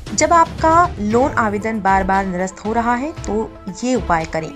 जब आपका लोन आवेदन बार बार निरस्त हो रहा है तो ये उपाय करें।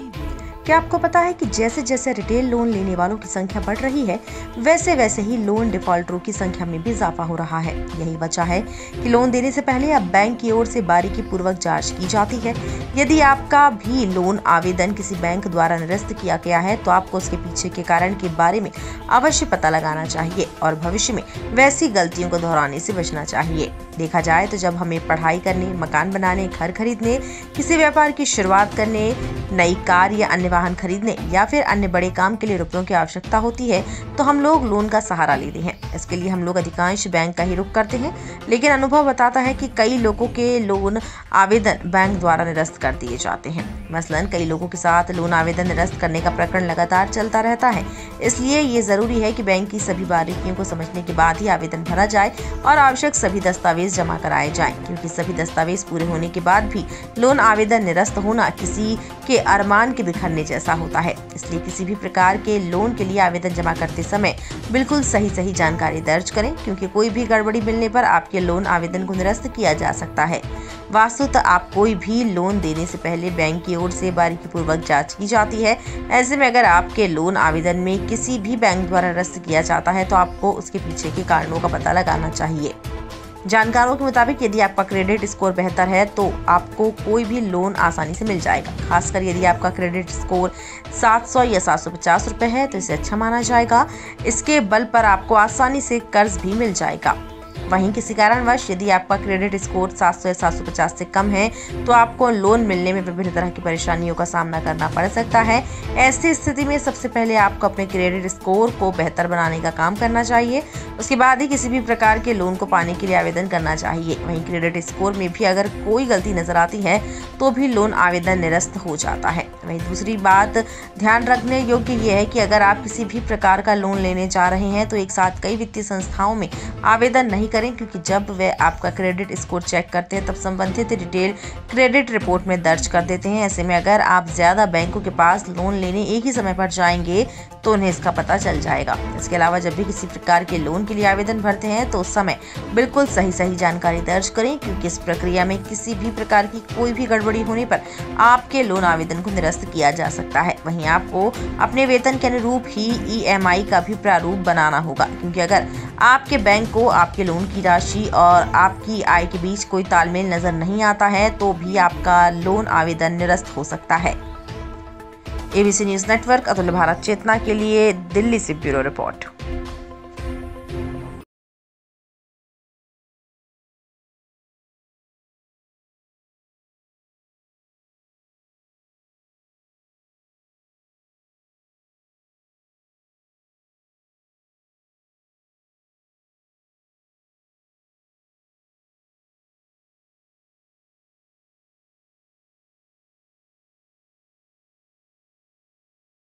क्या आपको पता है कि जैसे जैसे रिटेल लोन लेने वालों की संख्या बढ़ रही है, वैसे वैसे ही लोन डिफॉल्टरों की संख्या में भी इजाफा हो रहा है। यही वजह है कि लोन देने से पहले अब बैंक की ओर से बारीकी पूर्वक जांच की जाती है। यदि आपका भी लोन आवेदन किसी बैंक द्वारा निरस्त किया गया है तो आपको उसके पीछे के कारण के बारे में अवश्य पता लगाना चाहिए और भविष्य में वैसी गलतियों को दोहराने से बचना चाहिए। देखा जाए तो जब हमें पढ़ाई करने, मकान बनाने, घर खरीदने, किसी व्यापार की शुरुआत करने, नई कार या अन्य वाहन खरीदने या फिर अन्य बड़े काम के लिए रुपयों की आवश्यकता होती है तो हम लोग लोन का सहारा लेते हैं। इसके लिए हम लोग अधिकांश बैंक का ही रुख करते हैं, लेकिन अनुभव बताता है कि कई लोगों के लोन आवेदन बैंक द्वारा निरस्त कर दिए जाते हैं। मसलन कई लोगों के साथ लोन आवेदन निरस्त करने का प्रकरण लगातार चलता रहता है। इसलिए ये जरूरी है कि बैंक की सभी बारीकियों को समझने के बाद ही आवेदन भरा जाए और आवश्यक सभी दस्तावेज जमा कराए जाएं, क्योंकि सभी दस्तावेज पूरे होने के बाद भी लोन आवेदन निरस्त होना किसी के अरमान के बिखरने जैसा होता है। इसलिए किसी भी प्रकार के लोन के लिए आवेदन जमा करते समय बिल्कुल सही जानकारी दर्ज करें, क्योंकि कोई भी गड़बड़ी मिलने पर आपके लोन आवेदन को निरस्त किया जा सकता है। वास्तुतः आप कोई भी लोन देने से पहले बैंक की ओर से बारीकी पूर्वक जांच की जाती है। ऐसे में अगर आपके लोन आवेदन में किसी भी बैंक द्वारा निरस्त किया जाता है तो आपको उसके पीछे के कारणों का पता लगाना चाहिए। जानकारों के मुताबिक यदि आपका क्रेडिट स्कोर बेहतर है तो आपको कोई भी लोन आसानी से मिल जाएगा। खासकर यदि आपका क्रेडिट स्कोर 700 या 750 रुपए है तो इसे अच्छा माना जाएगा। इसके बल पर आपको आसानी से कर्ज भी मिल जाएगा। वहीं किसी कारणवश यदि आपका क्रेडिट स्कोर 700 या 750 से कम है तो आपको लोन मिलने में विभिन्न तरह की परेशानियों का सामना करना पड़ सकता है। ऐसी स्थिति में सबसे पहले आपको अपने क्रेडिट स्कोर को बेहतर बनाने का काम करना चाहिए। उसके बाद ही किसी भी प्रकार के लोन को पाने के लिए आवेदन करना चाहिए। वहीं क्रेडिट स्कोर में भी अगर कोई गलती नजर आती है तो भी लोन आवेदन निरस्त हो जाता है। वहीं दूसरी बात ध्यान रखने योग्य ये है कि अगर आप किसी भी प्रकार का लोन लेने जा रहे हैं तो एक साथ कई वित्तीय संस्थाओं में आवेदन नहीं करें, क्योंकि जब वे आपका क्रेडिट स्कोर चेक करते हैं तब संबंधित डिटेल क्रेडिट रिपोर्ट में दर्ज कर देते हैं। ऐसे में अगर आप ज्यादा बैंकों के पास लोन लेने एक ही समय पर जाएंगे तो उन्हें इसका पता चल जाएगा। इसके अलावा जब भी किसी प्रकार के लोन के लिए आवेदन भरते हैं तो उस समय बिल्कुल सही जानकारी दर्ज करें, क्योंकि इस प्रक्रिया में किसी भी प्रकार की कोई भी गड़बड़ी होने पर आपके लोन आवेदन को निरस्त किया जा सकता है। वहीं आपको अपने वेतन के अनुरूप ही EMI का भी प्रारूप बनाना होगा, क्योंकि अगर आपके बैंक को आपके लोन की राशि और आपकी आय के बीच कोई तालमेल नजर नहीं आता है तो भी आपका लोन आवेदन निरस्त हो सकता है। ABC न्यूज नेटवर्क, अतुल्य भारत चेतना के लिए दिल्ली से ब्यूरो रिपोर्ट।